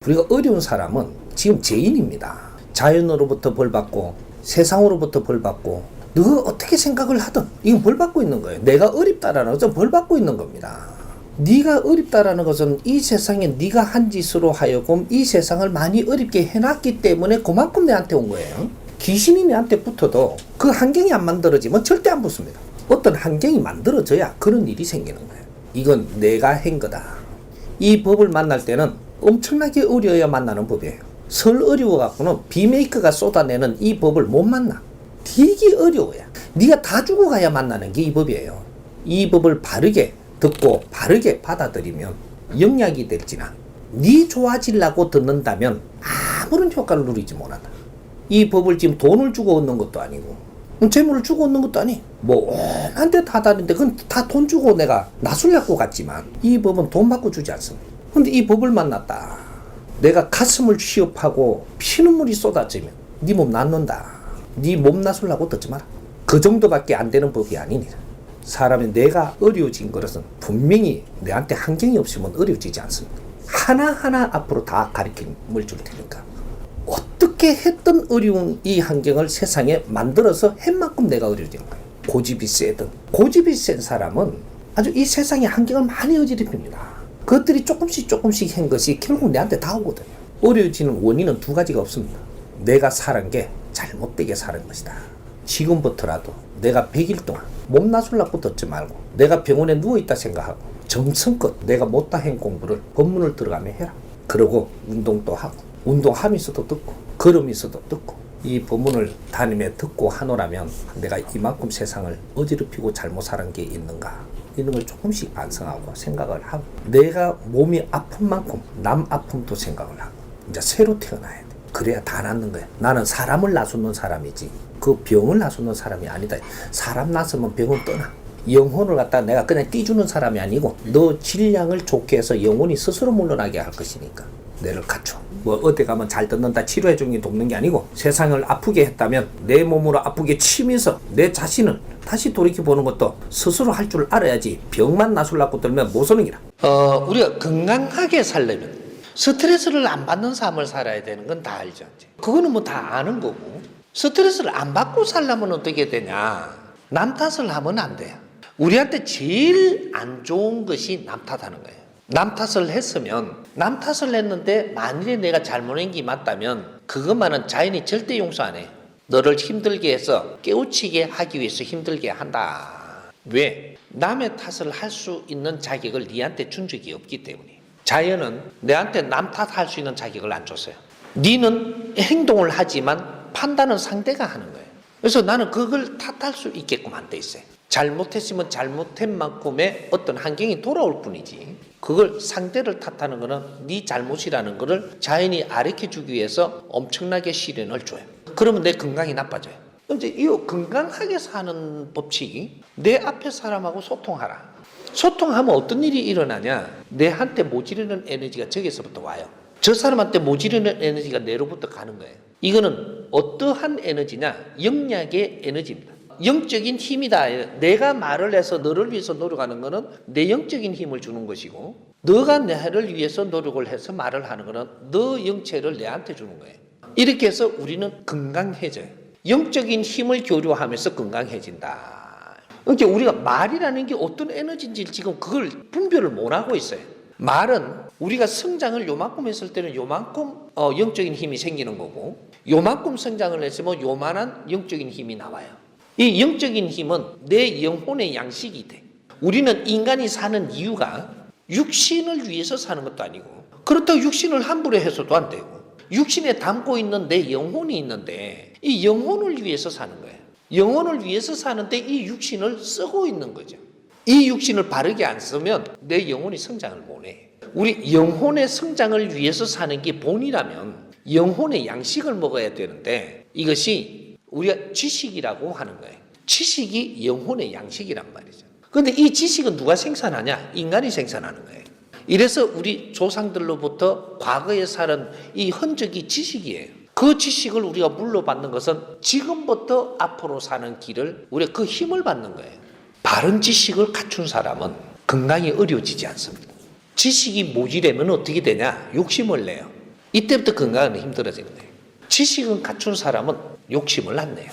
우리가 어려운 사람은 지금 죄인입니다. 자연으로부터 벌받고 세상으로부터 벌받고 너가 어떻게 생각을 하든 이건 벌받고 있는 거예요. 내가 어렵다라는 것은 벌받고 있는 겁니다. 네가 어렵다라는 것은 이 세상에 네가 한 짓으로 하여금 이 세상을 많이 어렵게 해놨기 때문에 그만큼 내한테 온 거예요. 귀신이 내한테 붙어도 그 환경이 안 만들어지면 절대 안 붙습니다. 어떤 환경이 만들어져야 그런 일이 생기는 거예요. 이건 내가 한 거다. 이 법을 만날 때는 엄청나게 어려워야 만나는 법이에요. 설 어려워갖고는 비메이커가 쏟아내는 이 법을 못 만나. 되게 어려워요. 네가 다 죽어가야 만나는 게 이 법이에요. 이 법을 바르게 듣고 바르게 받아들이면 영약이 될지나 네 좋아지려고 듣는다면 아무런 효과를 누리지 못한다. 이 법을 지금 돈을 주고 얻는 것도 아니고 재물을 주고 얻는 것도 아니. 뭐 한데 다 다른데 그건 다 돈 주고 내가 나술려고 갔지만 이 법은 돈 받고 주지 않습니다. 근데 이 법을 만났다. 내가 가슴을 취업하고 피눈물이 쏟아지면 네 몸 낫는다. 네 몸 나술라고 듣지 마라. 그 정도밖에 안 되는 법이 아니니라. 사람이 내가 어려워진 것은 분명히 내한테 환경이 없으면 어려워지지 않습니다. 하나하나 앞으로 다 가르침을 줄 테니까 어떻게 했던 어려운 이 환경을 세상에 만들어서 한 만큼 내가 어려워진 거예요. 고집이 세든 고집이 센 사람은 아주 이 세상의 환경을 많이 어지럽힙니다. 그것들이 조금씩 한 것이 결국 내한테 다 오거든요. 어려워지는 원인은 두 가지가 없습니다. 내가 살은 게 잘못되게 사는 것이다. 지금부터라도 내가 100일 동안 몸 나술라고 듣지 말고 내가 병원에 누워있다 생각하고 정성껏 내가 못다 한 공부를 법문을 들어가며 해라. 그러고 운동도 하고 운동하면서도 듣고 걸으면서도 듣고 이 법문을 다니며 듣고 하노라면 내가 이만큼 세상을 어지럽히고 잘못 살은 게 있는가 이런 걸 조금씩 반성하고 생각을 하고 내가 몸이 아픈 만큼 남 아픔도 생각을 하고 이제 새로 태어나야 돼. 그래야 다 낫는 거야. 나는 사람을 나서는 사람이지 그 병을 나서는 사람이 아니다. 사람 나서면 병은 떠나. 영혼을 갖다 내가 그냥 띄주는 사람이 아니고 너 질량을 좋게 해서 영혼이 스스로 물러나게 할 것이니까 내를 갖춰. 뭐 어디 가면 잘 듣는다 치료해 주는 게 돕는 게 아니고 세상을 아프게 했다면 내 몸으로 아프게 치면서 내 자신을 다시 돌이켜보는 것도 스스로 할 줄 알아야지 병만 나술라고 들면 못 사는 기라. 우리가 건강하게 살려면 스트레스를 안 받는 삶을 살아야 되는 건 다 알죠. 그거는 뭐 다 아는 거고 스트레스를 안 받고 살려면 어떻게 되냐. 남 탓을 하면 안 돼요. 우리한테 제일 안 좋은 것이 남 탓하는 거예요. 남 탓을 했으면 남 탓을 했는데 만일에 내가 잘못한 게 맞다면 그것만은 자연이 절대 용서 안 해. 너를 힘들게 해서 깨우치게 하기 위해서 힘들게 한다. 왜? 남의 탓을 할 수 있는 자격을 네한테 준 적이 없기 때문에. 자연은 내한테 남 탓할 수 있는 자격을 안 줬어요. 네는 행동을 하지만 판단은 상대가 하는 거예요. 그래서 나는 그걸 탓할 수 있게끔 안 돼 있어요. 잘못했으면 잘못한 만큼의 어떤 환경이 돌아올 뿐이지 그걸 상대를 탓하는 거는 네 잘못이라는 거를 자연이 가르쳐주기 위해서 엄청나게 시련을 줘요. 그러면 내 건강이 나빠져요. 이제 이 건강하게 사는 법칙이 내 앞에 사람하고 소통하라. 소통하면 어떤 일이 일어나냐. 내한테 모지르는 에너지가 저기서부터 와요. 저 사람한테 모지르는 에너지가 내로부터 가는 거예요. 이거는 어떠한 에너지냐. 영약의 에너지입니다. 영적인 힘이다. 내가 말을 해서 너를 위해서 노력하는 거는 내 영적인 힘을 주는 것이고 너가 나를 위해서 노력을 해서 말을 하는 거는 너 영체를 내한테 주는 거예요. 이렇게 해서 우리는 건강해져요. 영적인 힘을 교류하면서 건강해진다. 그러니까 우리가 말이라는 게 어떤 에너지인지 지금 그걸 분별을 못하고 있어요. 말은 우리가 성장을 요만큼 했을 때는 요만큼 영적인 힘이 생기는 거고 요만큼 성장을 했으면 요만한 영적인 힘이 나와요. 이 영적인 힘은 내 영혼의 양식이 돼. 우리는 인간이 사는 이유가 육신을 위해서 사는 것도 아니고 그렇다고 육신을 함부로 해서도 안 되고 육신에 담고 있는 내 영혼이 있는데 이 영혼을 위해서 사는 거예요. 영혼을 위해서 사는데 이 육신을 쓰고 있는 거죠. 이 육신을 바르게 안 쓰면 내 영혼이 성장을 못해. 우리 영혼의 성장을 위해서 사는 게 본이라면 영혼의 양식을 먹어야 되는데 이것이 우리가 지식이라고 하는 거예요. 지식이 영혼의 양식이란 말이죠. 그런데 이 지식은 누가 생산하냐? 인간이 생산하는 거예요. 이래서 우리 조상들로부터 과거에 살은 이 흔적이 지식이에요. 그 지식을 우리가 물려받는 것은 지금부터 앞으로 사는 길을 우리가 그 힘을 받는 거예요. 바른 지식을 갖춘 사람은 건강이 어려워지지 않습니다. 지식이 모자라면 어떻게 되냐? 욕심을 내요. 이때부터 건강은 힘들어지는 거예요. 지식은 갖춘 사람은 욕심을 안 내요.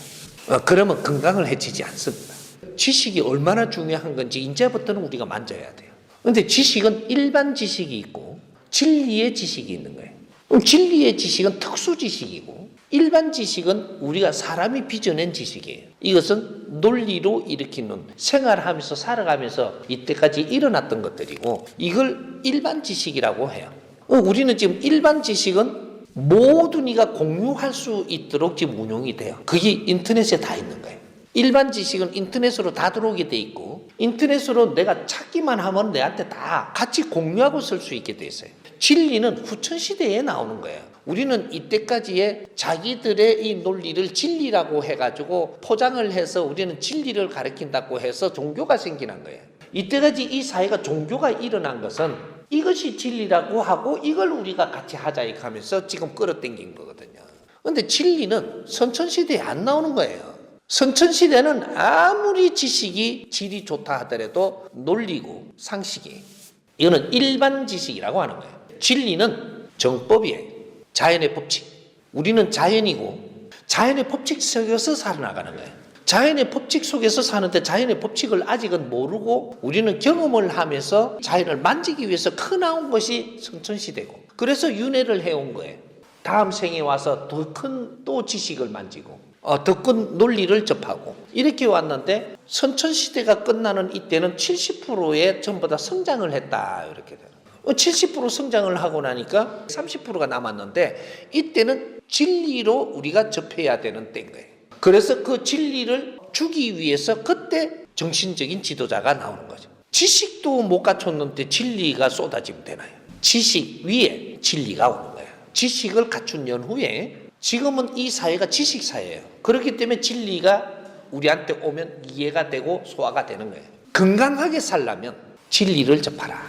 그러면 건강을 해치지 않습니다. 지식이 얼마나 중요한 건지 이제부터는 우리가 만져야 돼요. 그런데 지식은 일반 지식이 있고 진리의 지식이 있는 거예요. 그럼 진리의 지식은 특수 지식이고 일반 지식은 우리가 사람이 빚어낸 지식이에요. 이것은 논리로 일으키는 생활하면서 살아가면서 이때까지 일어났던 것들이고 이걸 일반 지식이라고 해요. 우리는 지금 일반 지식은 모든 이가 공유할 수 있도록 지금 운용이 돼요. 그게 인터넷에 다 있는 거예요. 일반 지식은 인터넷으로 다 들어오게 돼 있고 인터넷으로 내가 찾기만 하면 내한테 다 같이 공유하고 쓸 수 있게 돼 있어요. 진리는 후천시대에 나오는 거예요. 우리는 이때까지의 자기들의 이 논리를 진리라고 해가지고 포장을 해서 우리는 진리를 가르친다고 해서 종교가 생기는 거예요. 이때까지 이 사회가 종교가 일어난 것은 이것이 진리라고 하고 이걸 우리가 같이 하자 이렇게 하면서 지금 끌어당긴 거거든요. 그런데 진리는 선천시대에 안 나오는 거예요. 선천시대는 아무리 지식이 질이 좋다 하더라도 논리고 상식이에요. 이거는 일반 지식이라고 하는 거예요. 진리는 정법이에요. 자연의 법칙. 우리는 자연이고 자연의 법칙 속에서 살아나가는 거예요. 자연의 법칙 속에서 사는데 자연의 법칙을 아직은 모르고 우리는 경험을 하면서 자연을 만지기 위해서 커나온 것이 선천시대고 그래서 윤회를 해온 거예요. 다음 생에 와서 더 큰 또 지식을 만지고 더 큰 논리를 접하고 이렇게 왔는데 선천시대가 끝나는 이때는 70%의 전부 다 성장을 했다 이렇게 돼요. 70% 성장을 하고 나니까 30%가 남았는데 이때는 진리로 우리가 접해야 되는 때인 거예요. 그래서 그 진리를 주기 위해서 그때 정신적인 지도자가 나오는 거죠. 지식도 못 갖췄는데 진리가 쏟아지면 되나요? 지식 위에 진리가 오는 거예요. 지식을 갖춘 연후에 지금은 이 사회가 지식 사회예요. 그렇기 때문에 진리가 우리한테 오면 이해가 되고 소화가 되는 거예요. 건강하게 살려면 진리를 접하라.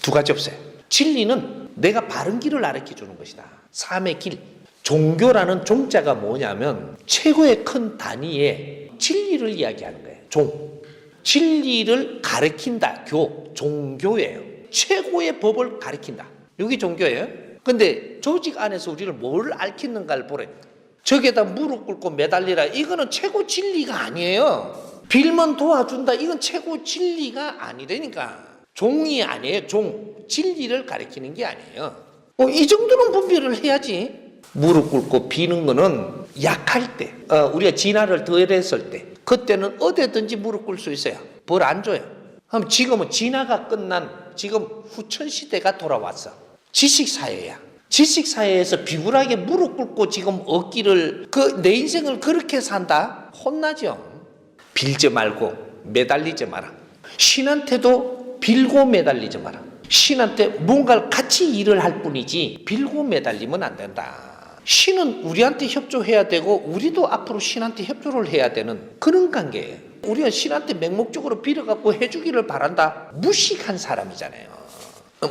두 가지 없어요. 진리는 내가 바른 길을 가르쳐 주는 것이다. 삶의 길. 종교라는 종자가 뭐냐면 최고의 큰 단위의 진리를 이야기하는 거예요. 종. 진리를 가르친다. 종교예요. 최고의 법을 가르친다. 이게 종교예요. 근데 조직 안에서 우리를 뭘 앓히는가를 보라니까. 저기에다 무릎 꿇고 매달리라. 이거는 최고 진리가 아니에요. 빌면 도와준다. 이건 최고 진리가 아니라니까. 종이 아니에요. 종. 진리를 가르치는 게 아니에요. 이 정도는 분별을 해야지. 무릎 꿇고 비는 거는 약할 때, 우리가 진화를 덜했을 때, 그때는 어디든지 무릎 꿇을 수 있어요. 벌 안 줘요. 그럼 지금은 진화가 끝난 지금 후천시대가 돌아왔어. 지식사회야. 지식사회에서 비굴하게 무릎 꿇고 지금 얻기를, 내 인생을 그렇게 산다? 혼나죠. 빌지 말고 매달리지 마라. 신한테도 빌고 매달리지 마라. 신한테 뭔가를 같이 일을 할 뿐이지 빌고 매달리면 안 된다. 신은 우리한테 협조해야 되고 우리도 앞으로 신한테 협조를 해야 되는 그런 관계예요. 우리가 신한테 맹목적으로 빌어갖고 해주기를 바란다. 무식한 사람이잖아요.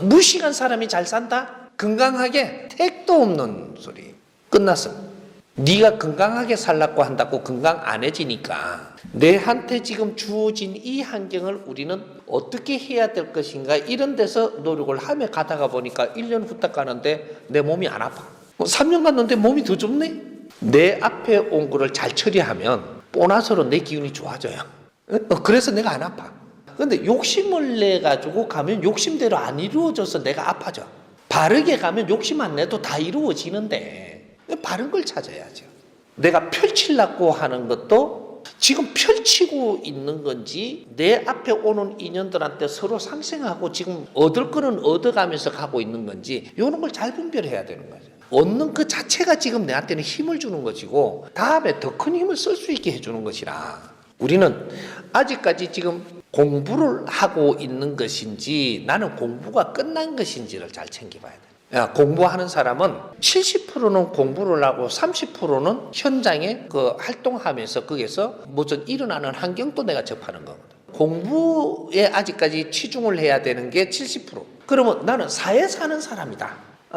무식한 사람이 잘 산다? 건강하게 택도 없는 소리. 끝났어. 네가 건강하게 살라고 한다고 건강 안 해지니까 내한테 지금 주어진 이 환경을 우리는 어떻게 해야 될 것인가 이런 데서 노력을 하며 가다가 보니까 1년 후딱 가는데 내 몸이 안 아파. 3년 갔는데 몸이 더 좋네. 내 앞에 온 거를 잘 처리하면 보너스로 내 기운이 좋아져요. 그래서 내가 안 아파. 근데 욕심을 내가지고 가면 욕심대로 안 이루어져서 내가 아파져. 바르게 가면 욕심 안 내도 다 이루어지는데 바른 걸 찾아야죠. 내가 펼치려고 하는 것도 지금 펼치고 있는 건지 내 앞에 오는 인연들한테 서로 상생하고 지금 얻을 거는 얻어가면서 가고 있는 건지 이런 걸 잘 분별해야 되는 거죠. 얻는 그 자체가 지금 내한테는 힘을 주는 것이고 다음에 더 큰 힘을 쓸 수 있게 해주는 것이라 우리는 아직까지 지금 공부를 하고 있는 것인지 나는 공부가 끝난 것인지를 잘 챙겨봐야 돼. 공부하는 사람은 70%는 공부를 하고 30%는 현장에 활동하면서 거기서 무슨 일어나는 환경도 내가 접하는 거거든. 공부에 아직까지 치중을 해야 되는 게 70%. 그러면 나는 사회 사는 사람이다.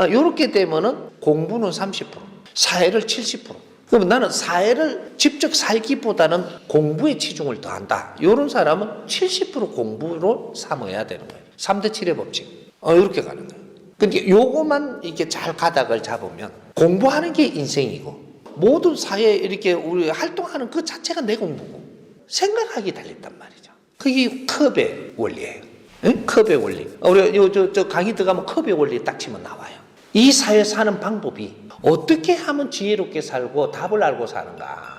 이렇게 되면은 공부는 30%, 사회를 70%. 그러면 나는 사회를 직접 살기보다는 공부에 치중을 더한다. 이런 사람은 70% 공부로 삼아야 되는 거예요. 3대 7의 법칙. 이렇게 가는 거예요. 그러니까 요거만 이렇게 잘 가닥을 잡으면 공부하는 게 인생이고 모든 사회에 이렇게 우리 활동하는 그 자체가 내 공부고 생각하기 달렸단 말이죠. 그게 컵의 원리예요. 응? 컵의 원리. 우리 저 강의 들어가면 컵의 원리 딱 치면 나와요. 이 사회 사는 방법이 어떻게 하면 지혜롭게 살고 답을 알고 사는가.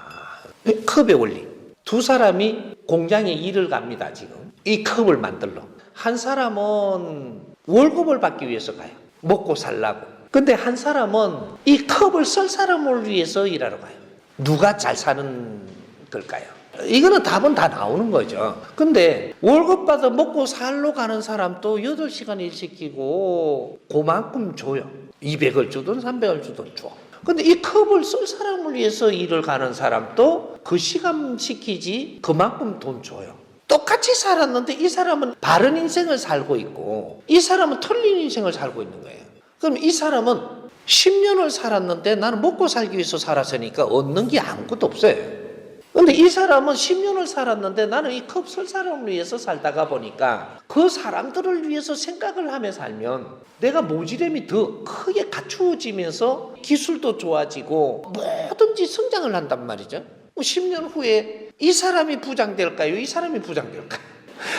컵의 원리. 두 사람이 공장에 일을 갑니다. 지금 이 컵을 만들러. 한 사람은 월급을 받기 위해서 가요. 먹고 살라고. 근데 한 사람은 이 컵을 쓸 사람을 위해서 일하러 가요. 누가 잘 사는 걸까요? 이거는 답은 다 나오는 거죠. 근데 월급 받아 먹고 살러 가는 사람도 8시간 일 시키고 그만큼 줘요. 200을 주든 300을 주든 줘. 근데 이 컵을 쓸 사람을 위해서 일을 가는 사람도 그 시간 시키지 그만큼 돈 줘요. 똑같이 살았는데 이 사람은 바른 인생을 살고 있고 이 사람은 틀린 인생을 살고 있는 거예요. 그럼 이 사람은 10년을 살았는데 나는 먹고 살기 위해서 살았으니까 얻는 게 아무것도 없어요. 근데 이 사람은 10년을 살았는데 나는 이 컵 쓸 사람을 위해서 살다가 보니까 그 사람들을 위해서 생각을 하며 살면 내가 모지름이 더 크게 갖추어지면서 기술도 좋아지고 뭐든지 성장을 한단 말이죠. 10년 후에 이 사람이 부장될까요? 이 사람이 부장될까요?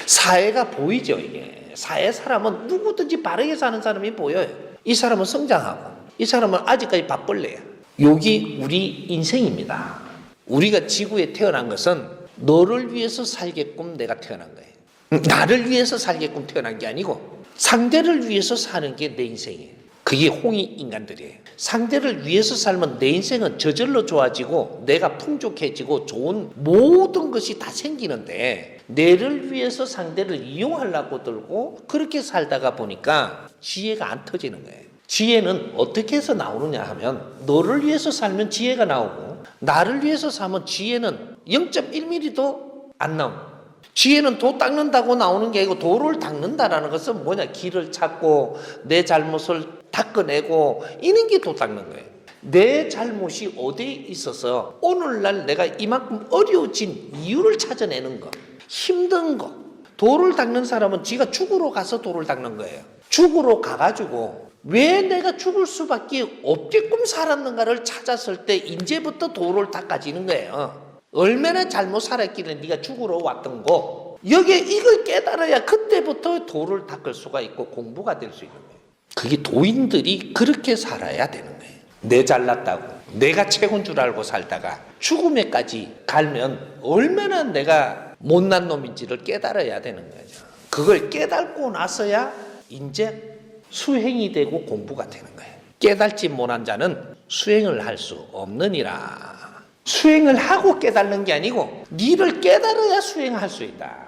사회가 보이죠, 이게. 사회 사람은 누구든지 바르게 사는 사람이 보여요. 이 사람은 성장하고 이 사람은 아직까지 밥벌레야. 여기 우리 인생입니다. 우리가 지구에 태어난 것은 너를 위해서 살게끔 내가 태어난 거예요. 나를 위해서 살게끔 태어난 게 아니고 상대를 위해서 사는 게 내 인생이에요. 그게 홍익 인간들이에요. 상대를 위해서 살면 내 인생은 저절로 좋아지고 내가 풍족해지고 좋은 모든 것이 다 생기는데 내를 위해서 상대를 이용하려고 들고 그렇게 살다가 보니까 지혜가 안 터지는 거예요. 지혜는 어떻게 해서 나오느냐 하면 너를 위해서 살면 지혜가 나오고 나를 위해서 살면 지혜는 0.1mm도 안 나옵니다. 지혜는 도 닦는다고 나오는 게 아니고 도를 닦는다라는 것은 뭐냐, 길을 찾고 내 잘못을 닦아내고 이런 게 도 닦는 거예요. 내 잘못이 어디에 있어서 오늘날 내가 이만큼 어려워진 이유를 찾아내는 거, 힘든 거. 도를 닦는 사람은 지가 죽으러 가서 도를 닦는 거예요. 죽으러 가가지고 왜 내가 죽을 수밖에 없게끔 살았는가를 찾았을 때 이제부터 도를 닦아지는 거예요. 얼마나 잘못 살았길래 네가 죽으러 왔던 거. 여기에 이걸 깨달아야 그때부터 도를 닦을 수가 있고 공부가 될 수 있는 거예요. 그게 도인들이 그렇게 살아야 되는 거예요. 내 잘났다고 내가 최고인 줄 알고 살다가 죽음에까지 갈면 얼마나 내가 못난 놈인지를 깨달아야 되는 거죠. 그걸 깨닫고 나서야 이제 수행이 되고 공부가 되는 거예요. 깨달지 못한 자는 수행을 할 수 없느니라. 수행을 하고 깨닫는 게 아니고 니를 깨달아야 수행할 수 있다.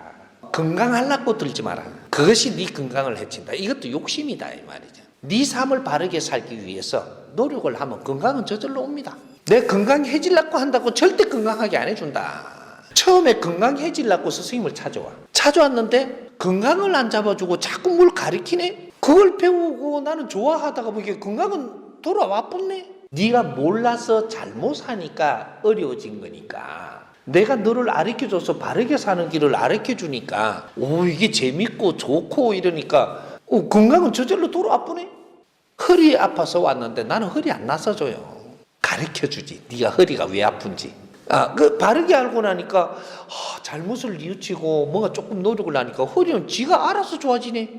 건강하려고 들지 마라. 그것이 네 건강을 해친다. 이것도 욕심이다 이 말이죠. 네 삶을 바르게 살기 위해서 노력을 하면 건강은 저절로 옵니다. 내 건강해지려고 한다고 절대 건강하게 안 해준다. 처음에 건강해지려고 스승님을 찾아왔는데 건강을 안 잡아주고 자꾸 뭘 가리키네. 그걸 배우고 나는 좋아하다가 보니까 건강은 돌아와 뻗네. 네가 몰라서 잘못 사니까 어려워진 거니까 내가 너를 가르쳐줘서 바르게 사는 길을 가르쳐주니까 오 이게 재밌고 좋고 이러니까 건강은 저절로 돌아와 뻗네. 허리 아파서 왔는데 나는 허리 안 나서줘요. 가르쳐주지. 네가 허리가 왜 아픈지. 그 바르게 알고 나니까 잘못을 뉘우치고 뭔가 조금 노력을 하니까 허리는 지가 알아서 좋아지네.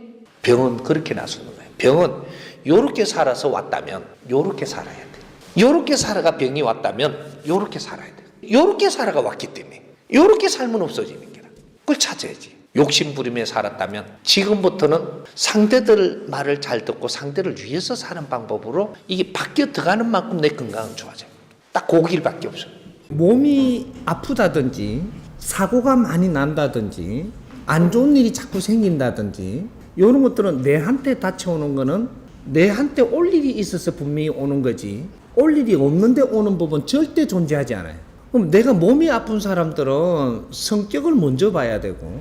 병은 그렇게 나서는 거예요. 병은 요렇게 살아서 왔다면 요렇게 살아야 돼. 요렇게 살아가 병이 왔다면 요렇게 살아야 돼. 요렇게 살아가 왔기 때문에 요렇게 살면 없어지는 거야. 그걸 찾아야지. 욕심 부리며 살았다면 지금부터는 상대들 말을 잘 듣고 상대를 위해서 사는 방법으로 이게 바뀌어 들어가는 만큼 내 건강은 좋아져요. 딱 그 길밖에 없어요. 몸이 아프다든지 사고가 많이 난다든지 안 좋은 일이 자꾸 생긴다든지 이런 것들은 내한테 닥쳐오는 거는 내한테 올 일이 있어서 분명히 오는 거지 올 일이 없는데 오는 법은 절대 존재하지 않아요. 그럼 내가 몸이 아픈 사람들은 성격을 먼저 봐야 되고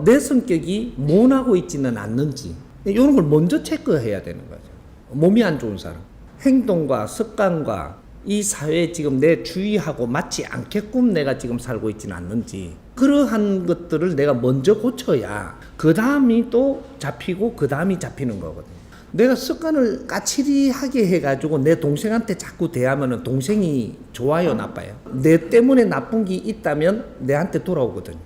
내 성격이 모나고 있지는 않는지 이런 걸 먼저 체크해야 되는 거죠. 몸이 안 좋은 사람 행동과 습관과 이 사회에 지금 내 주의하고 맞지 않게끔 내가 지금 살고 있지는 않는지 그러한 것들을 내가 먼저 고쳐야 그 다음이 또 잡히고 그 다음이 잡히는 거거든요. 내가 습관을 까칠하게 해가지고 내 동생한테 자꾸 대하면은 동생이 좋아요, 나빠요? 내 때문에 나쁜 게 있다면 내한테 돌아오거든요.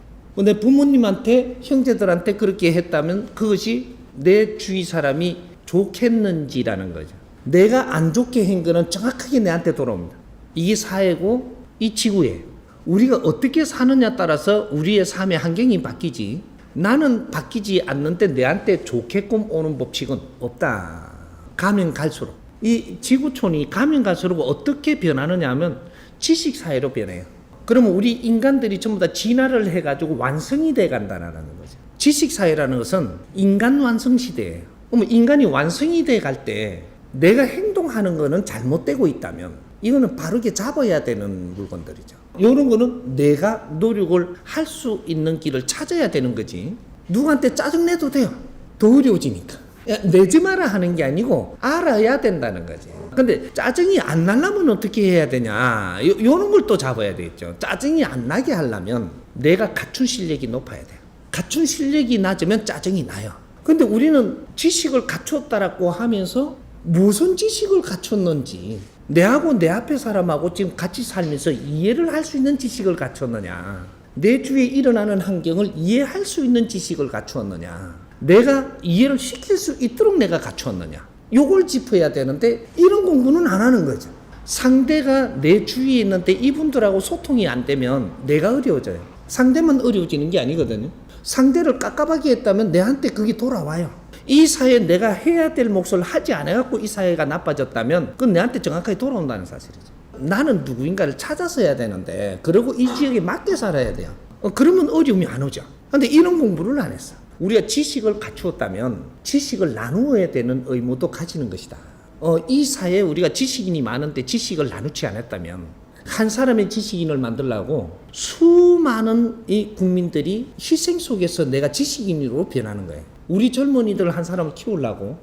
내 부모님한테, 형제들한테 그렇게 했다면 그것이 내 주위 사람이 좋겠는지라는 거죠. 내가 안 좋게 한 거는 정확하게 내한테 돌아옵니다. 이게 사회고 이 지구예요. 우리가 어떻게 사느냐 따라서 우리의 삶의 환경이 바뀌지, 나는 바뀌지 않는데 내한테 좋게끔 오는 법칙은 없다. 가면 갈수록 이 지구촌이 가면 갈수록 어떻게 변하느냐 하면 지식사회로 변해요. 그러면 우리 인간들이 전부 다 진화를 해가지고 완성이 돼 간다는 거죠. 지식사회라는 것은 인간 완성 시대예요. 그러면 인간이 완성이 돼 갈 때 내가 행동하는 거는 잘못되고 있다면 이거는 바르게 잡아야 되는 물건들이죠. 이런 거는 내가 노력을 할 수 있는 길을 찾아야 되는 거지. 누구한테 짜증내도 돼요. 더 어려워지니까. 내지 마라 하는 게 아니고 알아야 된다는 거지. 근데 짜증이 안 나려면 어떻게 해야 되냐, 요런 걸 또 잡아야 되겠죠. 짜증이 안 나게 하려면 내가 갖춘 실력이 높아야 돼요. 갖춘 실력이 낮으면 짜증이 나요. 근데 우리는 지식을 갖췄다라고 하면서 무슨 지식을 갖췄는지, 내하고 내 앞에 사람하고 지금 같이 살면서 이해를 할 수 있는 지식을 갖췄느냐, 내 주위에 일어나는 환경을 이해할 수 있는 지식을 갖추었느냐, 내가 이해를 시킬 수 있도록 내가 갖추었느냐, 요걸 짚어야 되는데 이런 공부는 안 하는 거죠. 상대가 내 주위에 있는데 이분들하고 소통이 안 되면 내가 어려워져요. 상대만 어려워지는 게 아니거든요. 상대를 깝깝하게 했다면 내한테 그게 돌아와요. 이 사회에 내가 해야 될 몫을 하지 않아갖고 이 사회가 나빠졌다면 그건 내한테 정확하게 돌아온다는 사실이죠. 나는 누구인가를 찾아서 해야 되는데, 그리고 이 지역에 맞게 살아야 돼요. 그러면 어려움이 안 오죠. 근데 이런 공부를 안 했어. 우리가 지식을 갖추었다면 지식을 나누어야 되는 의무도 가지는 것이다. 이 사회에 우리가 지식인이 많은데 지식을 나누지 않았다면 한 사람의 지식인을 만들려고 수많은 이 국민들이 희생 속에서 내가 지식인으로 변하는 거예요. 우리 젊은이들 한 사람을 키우려고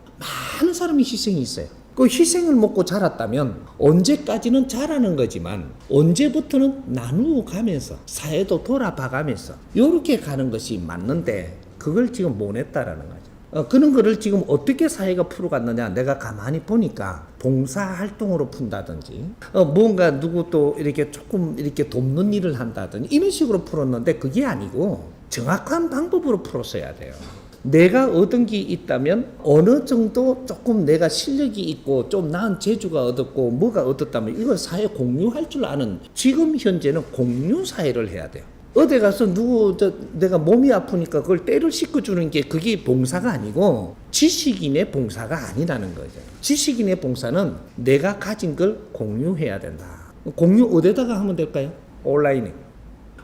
많은 사람이 희생이 있어요. 그 희생을 먹고 자랐다면 언제까지는 자라는 거지만 언제부터는 나누어 가면서 사회도 돌아봐가면서 이렇게 가는 것이 맞는데 그걸 지금 못 했다라는 거죠. 그런 거를 지금 어떻게 사회가 풀어갔느냐, 내가 가만히 보니까 봉사활동으로 푼다든지 뭔가 누구 또 이렇게 조금 이렇게 돕는 일을 한다든지 이런 식으로 풀었는데 그게 아니고 정확한 방법으로 풀었어야 돼요. 내가 얻은 게 있다면 어느 정도 조금 내가 실력이 있고 좀 나은 재주가 얻었고 뭐가 얻었다면 이걸 사회에 공유할 줄 아는, 지금 현재는 공유 사회를 해야 돼요. 어디 가서 내가 몸이 아프니까 그걸 때를 씻어주는 게 그게 봉사가 아니고 지식인의 봉사가 아니라는 거죠. 지식인의 봉사는 내가 가진 걸 공유해야 된다. 공유 어디다가 하면 될까요? 온라인에.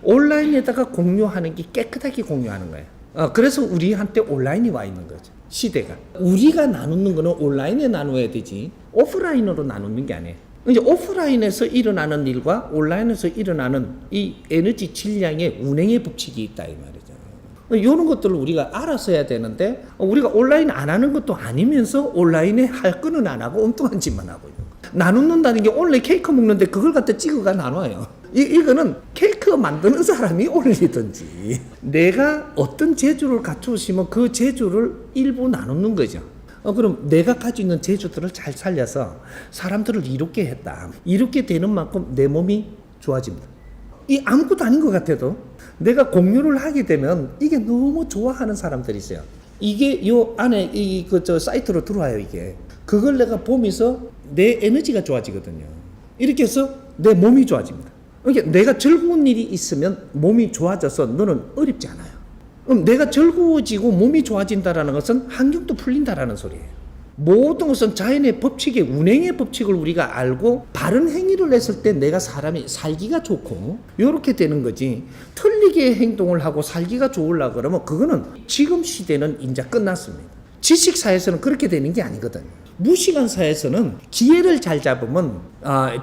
온라인에다가 공유하는 게 깨끗하게 공유하는 거예요. 그래서 우리한테 온라인이 와 있는 거죠. 시대가. 우리가 나누는 거는 온라인에 나눠야 되지 오프라인으로 나누는 게 아니에요. 이제 오프라인에서 일어나는 일과 온라인에서 일어나는 이 에너지 질량의 운행의 법칙이 있다 이 말이죠. 이런 것들을 우리가 알았어야 되는데 우리가 온라인 안 하는 것도 아니면서 온라인에 할 거는 안 하고 엉뚱한 짓만 하고 있는 거예요. 나눈다는 게 원래 케이크 먹는데 그걸 갖다 찍어가 나눠요. 이거는 케이크 만드는 사람이 올리든지 내가 어떤 재주를 갖추시면 그 재주를 일부 나누는 거죠. 그럼 내가 가지고 있는 재주들을 잘 살려서 사람들을 이롭게 했다. 이렇게 되는 만큼 내 몸이 좋아집니다. 이 아무것도 아닌 것 같아도 내가 공유를 하게 되면 이게 너무 좋아하는 사람들이 있어요. 이게 요 안에 저 사이트로 들어와요. 이게 그걸 내가 보면서 내 에너지가 좋아지거든요. 이렇게 해서 내 몸이 좋아집니다. 그러니까 내가 즐거운 일이 있으면 몸이 좋아져서 너는 어렵지 않아요. 그럼 내가 즐거워지고 몸이 좋아진다라는 것은 환경도 풀린다라는 소리예요. 모든 것은 자연의 법칙의 운행의 법칙을 우리가 알고 바른 행위를 했을 때 내가 사람이 살기가 좋고 이렇게 되는 거지. 틀리게 행동을 하고 살기가 좋으려고 그러면 그거는 지금 시대는 이제 끝났습니다. 지식사회에서는 그렇게 되는 게 아니거든요. 무시간 사회에서는 기회를 잘 잡으면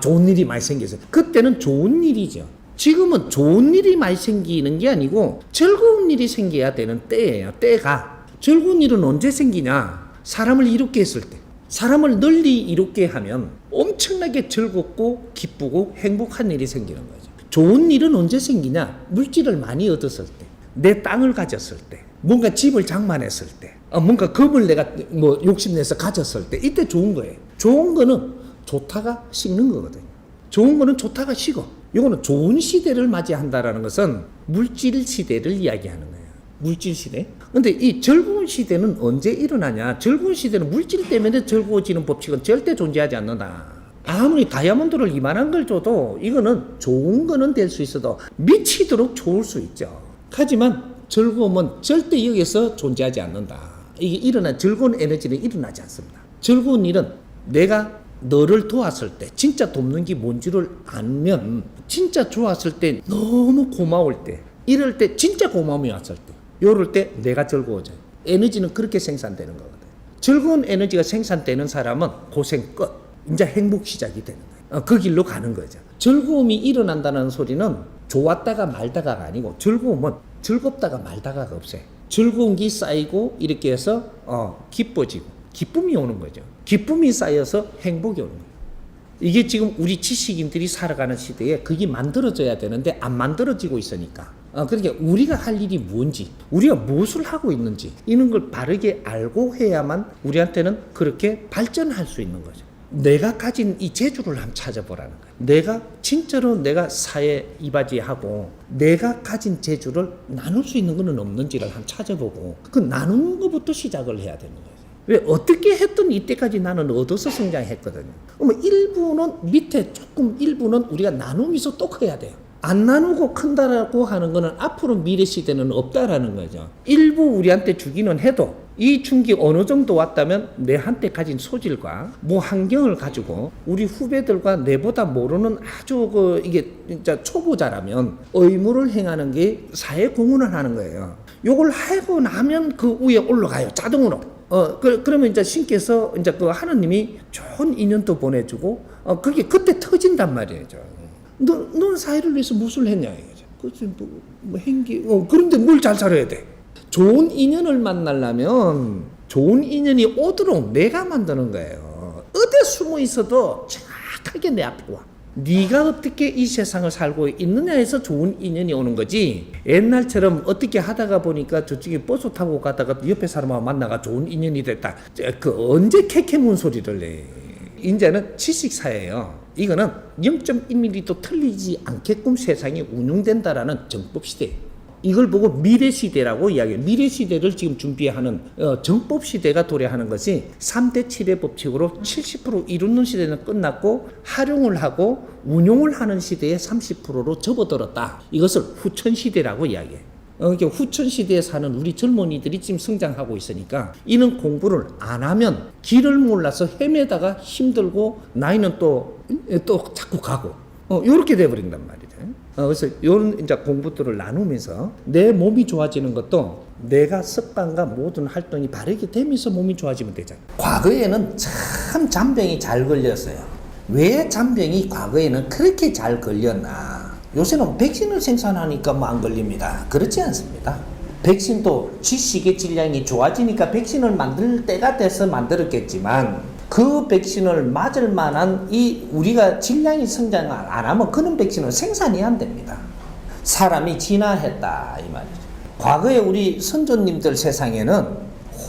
좋은 일이 많이 생겨서 그때는 좋은 일이죠. 지금은 좋은 일이 많이 생기는 게 아니고 즐거운 일이 생겨야 되는 때예요. 때가. 즐거운 일은 언제 생기냐? 사람을 이롭게 했을 때. 사람을 널리 이롭게 하면 엄청나게 즐겁고 기쁘고 행복한 일이 생기는 거죠. 좋은 일은 언제 생기냐? 물질을 많이 얻었을 때, 내 땅을 가졌을 때, 뭔가 집을 장만했을 때, 뭔가 겁을 내가 뭐 욕심내서 가졌을 때 이때 좋은 거예요. 좋은 거는 좋다가 식는 거거든요. 좋은 거는 좋다가 식어. 이거는 좋은 시대를 맞이한다라는 것은 물질 시대를 이야기하는 거예요. 물질 시대. 근데 이 즐거운 시대는 언제 일어나냐? 즐거운 시대는 물질 때문에 즐거워지는 법칙은 절대 존재하지 않는다. 아무리 다이아몬드를 이만한 걸 줘도 이거는 좋은 거는 될 수 있어도 미치도록 좋을 수 있죠. 하지만 즐거움은 절대 여기서 존재하지 않는다. 이게 일어난 즐거운 에너지는 일어나지 않습니다. 즐거운 일은 내가 너를 도왔을 때 진짜 돕는 게 뭔지를 알면 진짜 좋았을 때 너무 고마울 때 이럴 때 진짜 고마움이 왔을 때 요럴 때 내가 즐거워져요. 에너지는 그렇게 생산되는 거거든요. 즐거운 에너지가 생산되는 사람은 고생 끝. 이제 행복 시작이 되는 거예요. 그 길로 가는 거죠. 즐거움이 일어난다는 소리는 좋았다가 말다가가 아니고 즐거움은 즐겁다가 말다가가 없어요. 즐거운 게 쌓이고 이렇게 해서 기뻐지고 기쁨이 오는 거죠. 기쁨이 쌓여서 행복이 오는 거예요. 이게 지금 우리 지식인들이 살아가는 시대에 그게 만들어져야 되는데 안 만들어지고 있으니까 그러니까 우리가 할 일이 뭔지 우리가 무엇을 하고 있는지 이런 걸 바르게 알고 해야만 우리한테는 그렇게 발전할 수 있는 거죠. 내가 가진 이 재주를 한번 찾아보라는 거예요. 내가 진짜로 내가 사회 이바지하고 내가 가진 재주를 나눌 수 있는 거는 없는지를 한번 찾아보고 그 나누는 것부터 시작을 해야 되는 거예요. 왜 어떻게 했든 이때까지 나는 얻어서 성장했거든요. 그러면 일부는 밑에 조금 일부는 우리가 나누면서 또 커야 돼요. 안 나누고 큰다라고 하는 거는 앞으로 미래 시대는 없다라는 거죠. 일부 우리한테 주기는 해도 이 충기 어느 정도 왔다면 내한테 가진 소질과 뭐 환경을 가지고 우리 후배들과 내보다 모르는 아주 이게 진짜 초보자라면 의무를 행하는 게 사회 공헌을 하는 거예요. 요걸 하고 나면 그 위에 올라가요. 자동으로. 그러면 이제 신께서 이제 그 하나님이 좋은 인연도 보내주고 그게 그때 터진단 말이에요. 넌 사회를 위해서 무엇을 했냐 이거죠. 그치 뭐 행기 그런데 뭘 잘 살아야 돼. 좋은 인연을 만나려면 좋은 인연이 오도록 내가 만드는 거예요. 어디 숨어 있어도 정확하게 내 앞에 와. 네가 어떻게 이 세상을 살고 있느냐에서 좋은 인연이 오는 거지. 옛날처럼 어떻게 하다가 보니까 저쪽에 버스 타고 가다가 옆에 사람하고 만나가 좋은 인연이 됐다. 그 언제 캐캐문 소리를 내. 이제는 지식사회예요. 이거는 0.1mm도 틀리지 않게끔 세상이 운영된다라는 정법시대예요. 이걸 보고 미래시대라고 이야기해요. 미래시대를 지금 준비하는 정법시대가 도래하는 것이 3대 7의 법칙으로 70% 이루는 시대는 끝났고 활용을 하고 운용을 하는 시대에 30%로 접어들었다. 이것을 후천시대라고 이야기해요. 그러니까 후천시대에 사는 우리 젊은이들이 지금 성장하고 있으니까 이는 공부를 안 하면 길을 몰라서 헤매다가 힘들고 나이는 또 자꾸 가고 요렇게 돼버린단 말이죠. 그래서 이런 이제 공부들을 나누면서 내 몸이 좋아지는 것도 내가 습관과 모든 활동이 바르게 되면서 몸이 좋아지면 되잖아요. 과거에는 참 잔병이 잘 걸렸어요. 왜 잔병이 과거에는 그렇게 잘 걸렸나? 요새는 백신을 생산하니까 뭐 안 걸립니다. 그렇지 않습니다. 백신도 지식의 질량이 좋아지니까 백신을 만들 때가 돼서 만들었겠지만 그 백신을 맞을 만한 우리가 질량이 성장을 안 하면 그런 백신은 생산이 안 됩니다. 사람이 진화했다 이 말이죠. 과거에 우리 선조님들 세상에는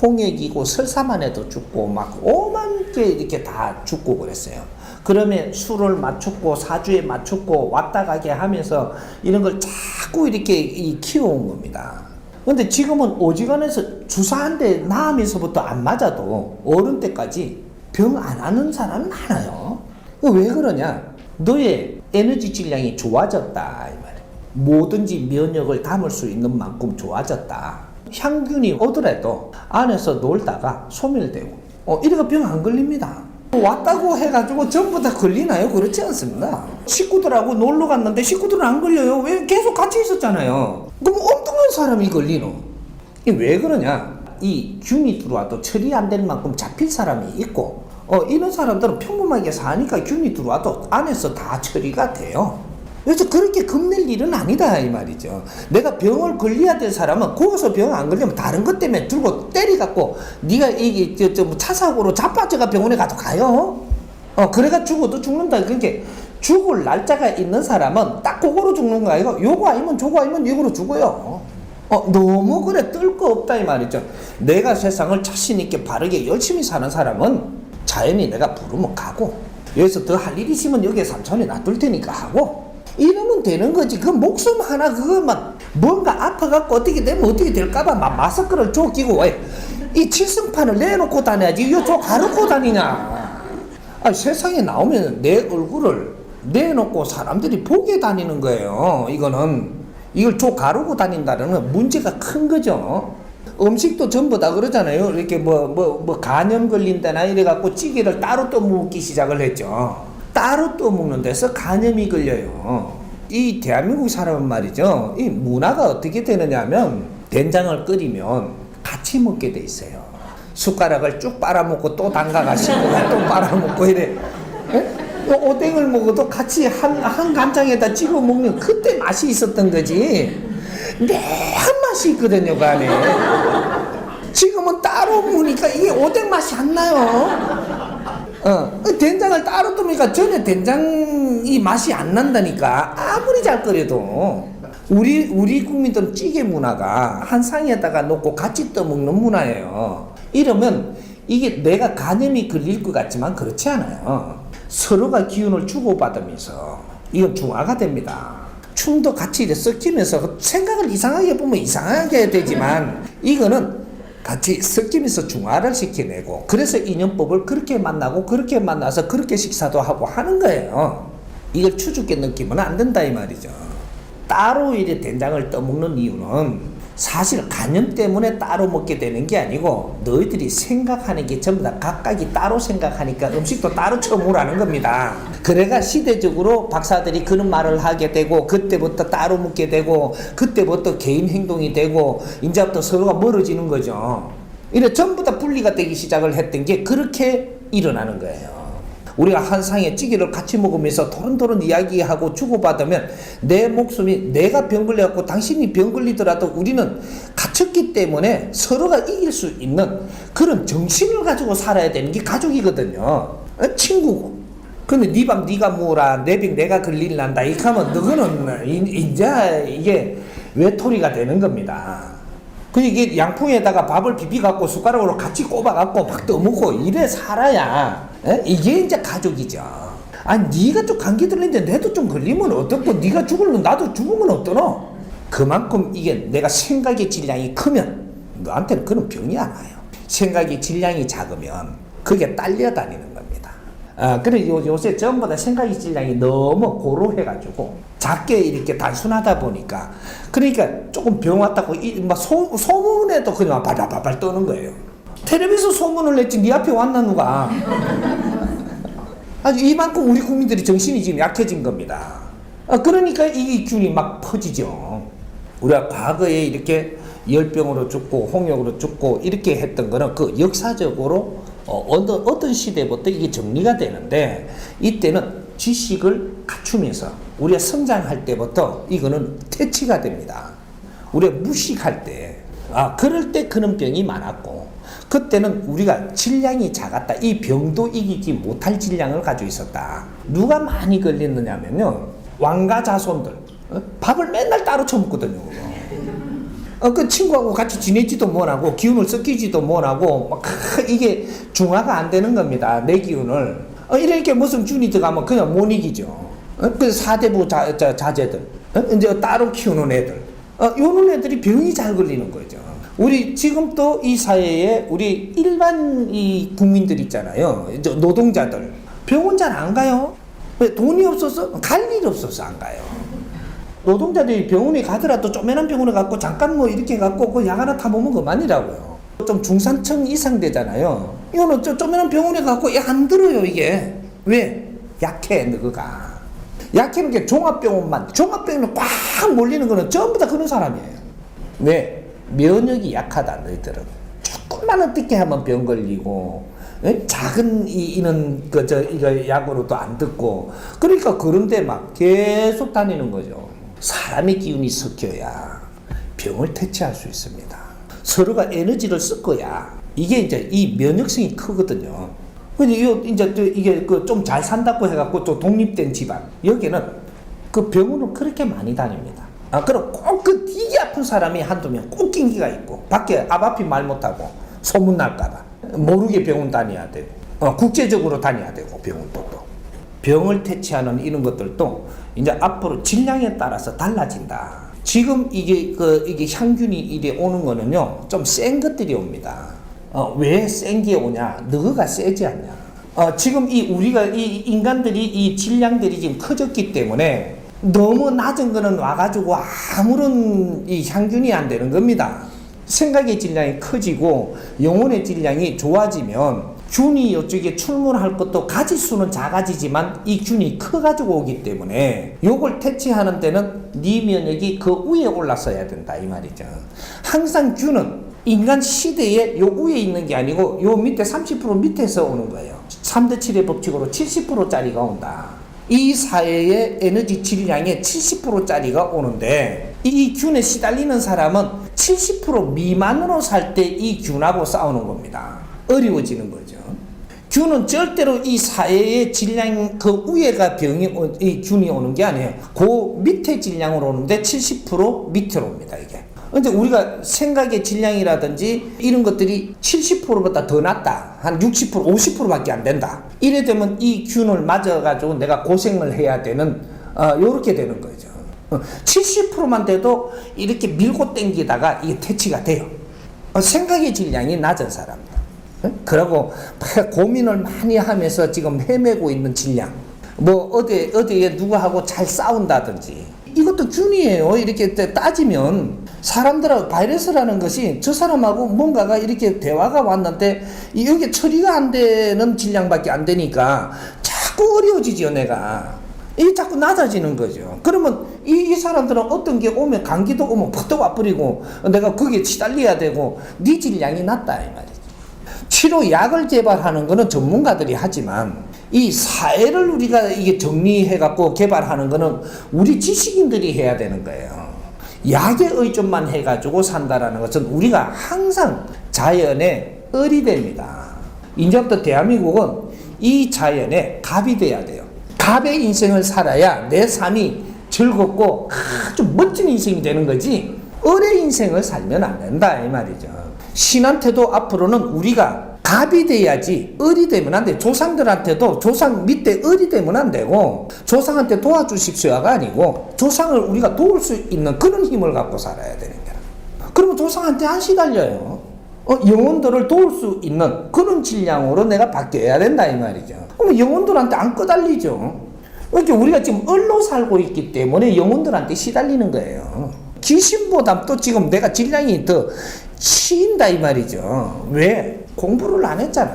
홍역이고 설사만 해도 죽고 막 오만 개 이렇게 다 죽고 그랬어요. 그러면 수를 맞췄고 사주에 맞췄고 왔다 가게 하면서 이런 걸 자꾸 이렇게 키워온 겁니다. 근데 지금은 오지간해서 주사 한 대 나으면서부터 안 맞아도 어른 때까지 병 안 하는 사람 많아요. 왜 그러냐? 너의 에너지 질량이 좋아졌다 이 말이에요. 뭐든지 면역을 담을 수 있는 만큼 좋아졌다. 향균이 오더라도 안에서 놀다가 소멸되고 이래가 병 안 걸립니다. 왔다고 해가지고 전부 다 걸리나요? 그렇지 않습니다. 식구들하고 놀러 갔는데 식구들은 안 걸려요. 왜? 계속 같이 있었잖아요. 그럼 엉뚱한 사람이 걸리노? 왜 그러냐? 이 균이 들어와도 처리 안 될 만큼 잡힐 사람이 있고 이런 사람들은 평범하게 사니까 균이 들어와도 안에서 다 처리가 돼요. 그래서 그렇게 겁낼 일은 아니다 이 말이죠. 내가 병을 걸려야 될 사람은 거기서 병 안 걸리면 다른 것 때문에 들고 때리갖고 네가 이게 차 사고로 자빠져가 병원에 가도 가요. 그래가 죽어도 죽는다. 그러니까 죽을 날짜가 있는 사람은 딱 그거로 죽는 거 아니고 요거 아니면 저거 아니면 이거로 죽어요. 너무 그래 뜰 거 없다 이 말이죠. 내가 세상을 자신 있게 바르게 열심히 사는 사람은 자연히 내가 부르면 가고, 여기서 더 할 일 있으면 여기에 3천에 놔둘 테니까 하고, 이러면 되는 거지. 그 목숨 하나 그거 막 뭔가 아파갖고 어떻게 되면 어떻게 될까봐 막 마스크를 쪼끼고 이 칠성판을 내놓고 다녀야지 이거 저 가르고 다니냐. 세상에 나오면 내 얼굴을 내놓고 사람들이 보게 다니는 거예요. 이걸 저 가르고 다닌다는 건 문제가 큰 거죠. 음식도 전부 다 그러잖아요. 이렇게 뭐 간염 걸린다나 이래갖고 찌개를 따로 또 먹기 시작을 했죠. 따로 또 먹는 데서 간염이 걸려요. 이 대한민국 사람은 말이죠. 이 문화가 어떻게 되느냐면 된장을 끓이면 같이 먹게 돼 있어요. 숟가락을 쭉 빨아먹고 또 담가가시고 또 빨아먹고 이래. 오뎅을 먹어도 같이 한 간장에다 찍어 먹는 그때 맛이 있었던 거지. 매한 맛이 있거든요, 그 안에. 지금은 따로 먹으니까 이게 오뎅 맛이 안 나요. 된장을 따로 두니까 전혀 된장이 맛이 안 난다니까. 아무리 잘 끓여도. 우리 국민들은 찌개 문화가 한 상에다가 놓고 같이 떠먹는 문화예요. 이러면 이게 내가 간염이 걸릴 것 같지만 그렇지 않아요. 서로가 기운을 주고받으면서 이건 중화가 됩니다. 춤도 같이 이렇게 섞이면서 생각을 이상하게 보면 이상하게 되지만 이거는 같이 섞이면서 중화를 시켜내고, 그래서 인연법을 그렇게 만나고 그렇게 만나서 그렇게 식사도 하고 하는 거예요. 이걸 추죽게 느끼면 안 된다 이 말이죠. 따로 이래 된장을 떠먹는 이유는 사실 간염 때문에 따로 먹게 되는 게 아니고 너희들이 생각하는 게 전부 다 각각이 따로 생각하니까 음식도 따로 처먹으라는 겁니다. 그래가 시대적으로 박사들이 그런 말을 하게 되고 그때부터 따로 먹게 되고 그때부터 개인 행동이 되고 이제부터 서로가 멀어지는 거죠. 이래 전부 다 분리가 되기 시작을 했던 게 그렇게 일어나는 거예요. 우리가 한 상에 찌개를 같이 먹으면서 토론토론 이야기하고 주고받으면 내 목숨이, 내가 병 걸려갖고 당신이 병 걸리더라도 우리는 갇혔기 때문에 서로가 이길 수 있는 그런 정신을 가지고 살아야 되는 게 가족이거든요. 친구고. 근데 네 밥 네가 먹어라, 내 병 내가 걸릴란다 이렇게 하면 너는 이제 이게 외톨이가 되는 겁니다. 그 이게 양푼에다가 밥을 비비갖고 숟가락으로 같이 꼽아갖고 막 떠먹고 이래 살아야 이게 이제 가족이죠. 아니 네가 좀 감기 들리는데 내도 좀 걸리면 어떻고, 네가 죽을면 나도 죽으면 어떠노? 그만큼 이게 내가 생각의 질량이 크면 너한테는 그런 병이 안 와요. 생각의 질량이 작으면 그게 딸려다니는 겁니다. 그래 요새 전부 다 생각의 질량이 너무 고루해가지고 작게 이렇게 단순하다 보니까 그러니까 조금 병 왔다고 막 소문에도 그냥 발발발 떠는 거예요. 텔레비전 소문을 냈지 네 앞에 왔나 누가. 아주 이만큼 우리 국민들이 정신이 지금 약해진 겁니다. 그러니까 이 균이 막 퍼지죠. 우리가 과거에 이렇게 열병으로 죽고 홍역으로 죽고 이렇게 했던 거는 그 역사적으로 어떤 시대부터 이게 정리가 되는데, 이때는 지식을 갖추면서 우리가 성장할 때부터 이거는 퇴치가 됩니다. 우리가 무식할 때, 그럴 때 그런 병이 많았고, 그때는 우리가 질량이 작았다. 이 병도 이기지 못할 질량을 가지고 있었다. 누가 많이 걸렸느냐면요, 왕가 자손들. 밥을 맨날 따로 처먹거든요. 그 친구하고 같이 지내지도 못하고 기운을 섞이지도 못하고 막 이게 중화가 안 되는 겁니다. 내 기운을. 이렇게 무슨 균이 들어가면 그냥 못 이기죠. 그 사대부 자제들, 이제 따로 키우는 애들, 요런 애들이 병이 잘 걸리는 거죠. 우리 지금 또 이 사회에 우리 일반 이 국민들 있잖아요. 노동자들 병원 잘 안 가요. 왜? 돈이 없어서, 갈 일 없어서 안 가요. 노동자들이 병원에 가더라도 쪼매난 병원에 갖고 잠깐 뭐 이렇게 갖고 그 약 하나 타보면 그만이라고요. 좀 중산층 이상 되잖아요. 이거는 쪼매난 병원에 갖고 안 들어요 이게. 왜? 약해 너가. 약해는 게 종합병원만. 종합병원에 꽉 몰리는 거는 전부 다 그런 사람이에요. 왜? 면역이 약하다 너희들은. 조금만 어떻게 하면 병 걸리고, 작은 이는 이거 약으로도 안 듣고, 그러니까 그런데 막 계속 다니는 거죠. 사람의 기운이 섞여야 병을 퇴치할 수 있습니다. 서로가 에너지를 섞어야 이게 이제 이 면역성이 크거든요. 근데 이게 좀 잘 산다고 해갖고 좀 독립된 집안, 여기는 그 병원을 그렇게 많이 다닙니다. 그럼 꼭 그 되게 아픈 사람이 한두 명 꼭 낑기가 있고, 밖에 앞앞이 말 못하고 소문날까봐 모르게 병원 다녀야 되고, 국제적으로 다녀야 되고, 병원도 또. 병을 퇴치하는 이런 것들도 이제 앞으로 질량에 따라서 달라진다. 지금 이게 향균이 이래 오는 거는요, 좀 센 것들이 옵니다. 왜 센 게 오냐? 너가 세지 않냐? 지금 우리가 인간들이 이 질량들이 지금 커졌기 때문에 너무 낮은 거는 와가지고 아무런 이 향균이 안 되는 겁니다. 생각의 질량이 커지고 영혼의 질량이 좋아지면 균이 이쪽에 출몰할 것도 가지수는 작아지지만 이 균이 커가지고 오기 때문에 요걸 퇴치하는 데는 네 면역이 그 위에 올랐어야 된다 이 말이죠. 항상 균은 인간 시대에 요 위에 있는 게 아니고 요 밑에 30% 밑에서 오는 거예요. 3대 7의 법칙으로 70%짜리가 온다. 이 사회의 에너지 질량의 70%짜리가 오는데 이 균에 시달리는 사람은 70% 미만으로 살 때 이 균하고 싸우는 겁니다. 어려워지는 거죠. 균은 절대로 이 사회의 질량 그 위에가 이 균이 오는 게 아니에요. 그 밑에 질량으로 오는데 70% 밑으로 옵니다, 이게. 근데 우리가 생각의 질량이라든지 이런 것들이 70%보다 더 낮다. 한 60%, 50%밖에 안 된다. 이래 되면 이 균을 맞아가지고 내가 고생을 해야 되는, 요렇게 되는 거죠. 70%만 돼도 이렇게 밀고 땡기다가 이게 퇴치가 돼요. 생각의 질량이 낮은 사람들. 그러고 고민을 많이 하면서 지금 헤매고 있는 질량. 뭐 어디에 누구하고 잘 싸운다든지. 이것도 균이에요. 이렇게 따지면 사람들하고 바이러스라는 것이 저 사람하고 뭔가가 이렇게 대화가 왔는데 이게 처리가 안 되는 질량밖에 안 되니까 자꾸 어려워지죠, 내가. 이게 자꾸 낮아지는 거죠. 그러면 이 사람들은 어떤 게 오면 감기도 오면 푹 와버리고 내가 거기에 시달려야 되고 네 질량이 낮다 이 말이죠. 치료 약을 개발하는 거는 전문가들이 하지만 이 사회를 우리가 이게 정리해갖고 개발하는 거는 우리 지식인들이 해야 되는 거예요. 약에 의존만 해가지고 산다라는 것은 우리가 항상 자연의 을이 됩니다. 이제부터 대한민국은 이 자연의 갑이 돼야 돼요. 갑의 인생을 살아야 내 삶이 즐겁고 아주 멋진 인생이 되는 거지 을의 인생을 살면 안 된다 이 말이죠. 신한테도 앞으로는 우리가 갑이 돼야지 을이 되면 안 돼. 조상들한테도 조상 밑에 을이 되면 안 되고 조상한테 도와주십시오가 아니고 조상을 우리가 도울 수 있는 그런 힘을 갖고 살아야 되는 거야. 그러면 조상한테 안 시달려요. 영혼들을 도울 수 있는 그런 질량으로 내가 바뀌어야 된다 이 말이죠. 그러면 영혼들한테 안 끄달리죠. 그러니까 우리가 지금 을로 살고 있기 때문에 영혼들한테 시달리는 거예요. 귀신보다 또 지금 내가 질량이 더 치인다 이 말이죠. 왜? 공부를 안 했잖아.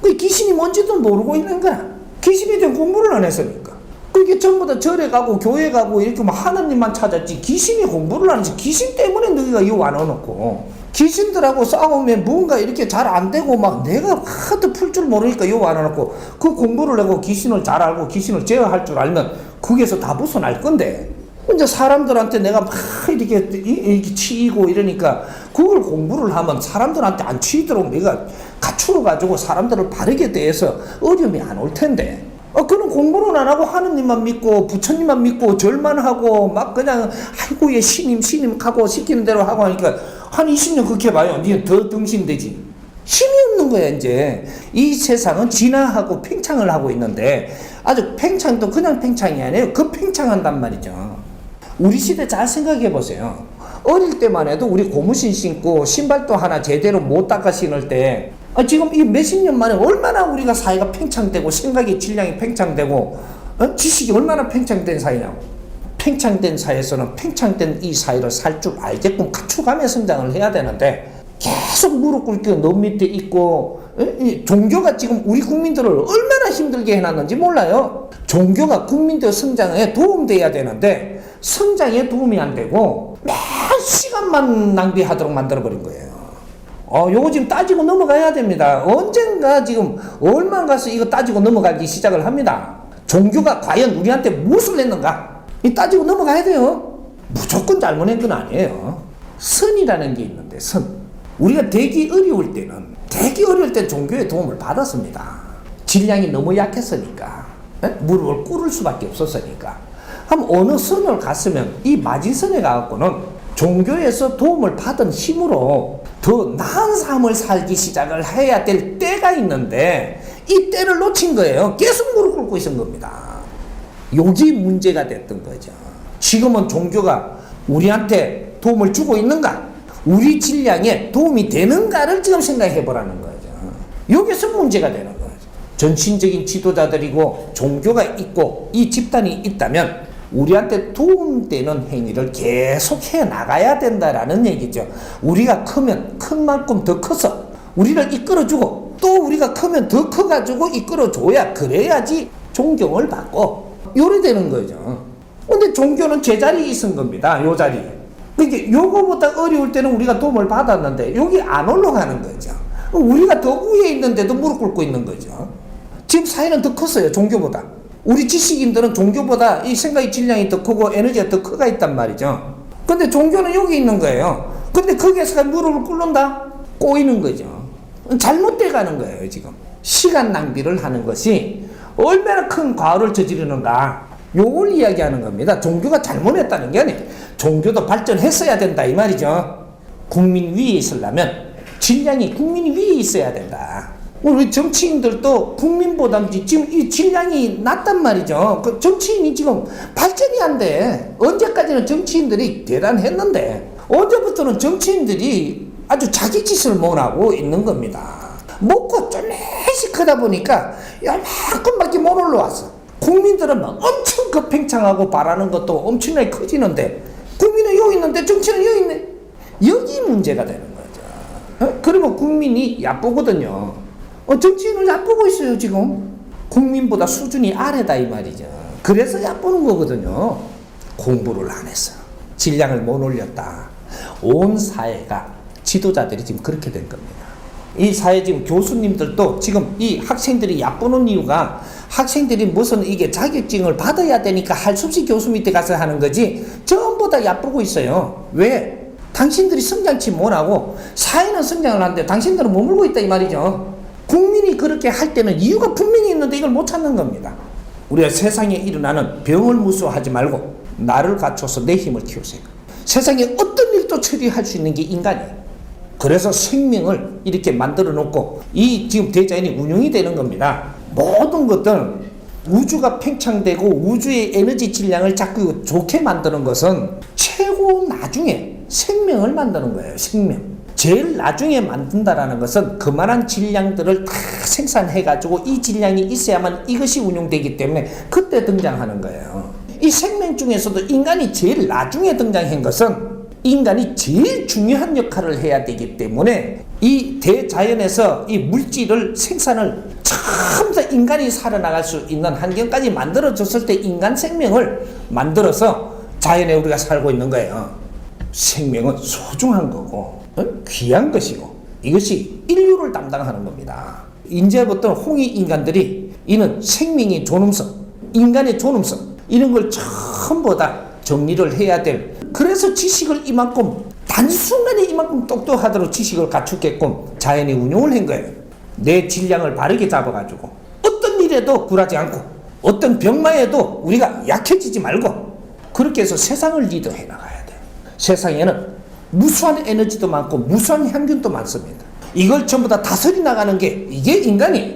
그 귀신이 뭔지도 모르고 있는 거야. 귀신에 대한 공부를 안 했으니까. 그게 전부 다 절에 가고 교회 가고 이렇게 막 하나님만 찾았지 귀신이 공부를 안 했지. 귀신 때문에 너희가 이 와놓고 귀신들하고 싸우면 뭔가 이렇게 잘 안 되고 막 내가 하도 풀 줄 모르니까 요 와놓고 그 공부를 하고 귀신을 잘 알고 귀신을 제어할 줄 알면 거기에서 다 벗어날 건데 이제 사람들한테 내가 막 이렇게 치이고 이러니까 그걸 공부를 하면 사람들한테 안 치이도록 내가 갖추어 가지고 사람들을 바르게 대해서 어려움이 안 올 텐데 그런 공부는 안 하고 하느님만 믿고 부처님만 믿고 절만 하고 막 그냥 아이고 얘 신임 하고 시키는 대로 하고 하니까 한 20년 그렇게 봐요. 니는 더 등신되지. 힘이 없는 거야 이제. 이 세상은 진화하고 팽창을 하고 있는데 아주 팽창도 그냥 팽창이 아니에요. 그 팽창한단 말이죠. 우리 시대 잘 생각해 보세요. 어릴 때만 해도 우리 고무신 신고 신발도 하나 제대로 못 닦아 신을 때 지금 이 몇십 년 만에 얼마나 우리가 사회가 팽창되고 생각의 질량이 팽창되고 지식이 얼마나 팽창된 사회냐고. 팽창된 사회에서는 팽창된 이 사회를 살 줄 알게끔 갖춰가며 성장을 해야 되는데 계속 무릎 꿇고 너 밑에 있고 종교가 지금 우리 국민들을 얼마나 힘들게 해놨는지 몰라요. 종교가 국민들 성장에 도움돼야 되는데 성장에 도움이 안 되고 몇 시간만 낭비하도록 만들어버린 거예요. 요거 지금 따지고 넘어가야 됩니다. 언젠가 지금 얼마 가서 이거 따지고 넘어가기 시작을 합니다. 종교가 과연 우리한테 무엇을 했는가? 이 따지고 넘어가야 돼요. 무조건 잘못한 건 아니에요. 선이라는 게 있는데 선. 우리가 되기 어려울 때 종교의 도움을 받았습니다. 질량이 너무 약했으니까 무릎을 꿇을 수밖에 없었으니까. 그럼 어느 선을 갔으면 이 마지선에 가갖고는 종교에서 도움을 받은 힘으로 더 나은 삶을 살기 시작을 해야 될 때가 있는데 이 때를 놓친 거예요. 계속 무릎 꿇고 있은 겁니다. 여기 문제가 됐던 거죠. 지금은 종교가 우리한테 도움을 주고 있는가? 우리 질량에 도움이 되는가를 지금 생각해 보라는 거죠. 여기서 문제가 되는 거죠. 전신적인 지도자들이고 종교가 있고 이 집단이 있다면 우리한테 도움되는 행위를 계속 해 나가야 된다라는 얘기죠. 우리가 크면 큰 만큼 더 커서 우리를 이끌어주고 또 우리가 크면 더 커가지고 이끌어줘야 그래야지 존경을 받고 요래 되는 거죠. 근데 종교는 제자리에 있은 겁니다. 요 자리에. 그러니까 요거보다 어려울 때는 우리가 도움을 받았는데 여기 안 올라가는 거죠. 우리가 더 위에 있는데도 무릎 꿇고 있는 거죠. 지금 사회는 더 컸어요. 종교보다. 우리 지식인들은 종교보다 이 생각의 질량이 더 크고 에너지가 더 커가 있단 말이죠. 근데 종교는 여기 있는 거예요. 근데 거기에서 무릎을 꿇는다? 꼬이는 거죠. 잘못돼 가는 거예요, 지금. 시간 낭비를 하는 것이 얼마나 큰 과오를 저지르는가. 요걸 이야기하는 겁니다. 종교가 잘못했다는 게 아니에요. 종교도 발전했어야 된다, 이 말이죠. 국민 위에 있으려면 질량이 국민 위에 있어야 된다. 우리 정치인들도 국민보다 지금 이 질량이 낮단 말이죠. 그 정치인이 지금 발전이 안 돼. 언제까지는 정치인들이 대단했는데 언제부터는 정치인들이 아주 자기 짓을 못하고 있는 겁니다. 먹고 쫄래씩 크다 보니까 요만큼밖에 못 올라왔어. 국민들은 막 엄청 급팽창하고 바라는 것도 엄청나게 커지는데 국민은 여기 있는데 정치는 여기 있네. 여기 문제가 되는 거죠. 그러면 국민이 야쁘거든요. 정치인을 얕보고 있어요, 지금. 국민보다 수준이 아래다, 이 말이죠. 그래서 얕보는 거거든요. 공부를 안 했어. 질량을 못 올렸다. 온 사회가, 지도자들이 지금 그렇게 된 겁니다. 이 사회 지금 교수님들도 지금 이 학생들이 얕보는 이유가 학생들이 무슨 이게 자격증을 받아야 되니까 할 수 없이 교수 밑에 가서 하는 거지 전부 다 얕보고 있어요. 왜? 당신들이 성장치 못하고 사회는 성장을 하는데 당신들은 머물고 있다, 이 말이죠. 국민이 그렇게 할 때는 이유가 분명히 있는데 이걸 못 찾는 겁니다. 우리가 세상에 일어나는 병을 무서워하지 말고 나를 갖춰서 내 힘을 키우세요. 세상에 어떤 일도 처리할 수 있는 게 인간이에요. 그래서 생명을 이렇게 만들어 놓고 이 지금 대자연이 운영이 되는 겁니다. 모든 것들은 우주가 팽창되고 우주의 에너지 질량을 자꾸 좋게 만드는 것은 최고 나중에 생명을 만드는 거예요. 생명. 제일 나중에 만든다라는 것은 그만한 질량들을 다 생산해가지고 이 질량이 있어야만 이것이 운용되기 때문에 그때 등장하는 거예요. 이 생명 중에서도 인간이 제일 나중에 등장한 것은 인간이 제일 중요한 역할을 해야 되기 때문에 이 대자연에서 이 물질을 생산을 처음부터 인간이 살아나갈 수 있는 환경까지 만들어줬을 때 인간 생명을 만들어서 자연에 우리가 살고 있는 거예요. 생명은 소중한 거고 귀한 것이고 이것이 인류를 담당하는 겁니다. 이제부터 홍익 인간들이 이는 생명의 존엄성, 인간의 존엄성 이런 걸 전부 다 정리를 해야 될 그래서 지식을 이만큼 단순간에 이만큼 똑똑하도록 지식을 갖추게끔 자연이 운용을 한 거예요. 내 질량을 바르게 잡아가지고 어떤 일에도 굴하지 않고 어떤 병마에도 우리가 약해지지 말고 그렇게 해서 세상을 리드해 나가야 돼요. 세상에는 무수한 에너지도 많고 무수한 향균도 많습니다. 이걸 전부 다 다스리 나가는 게 이게 인간이에요.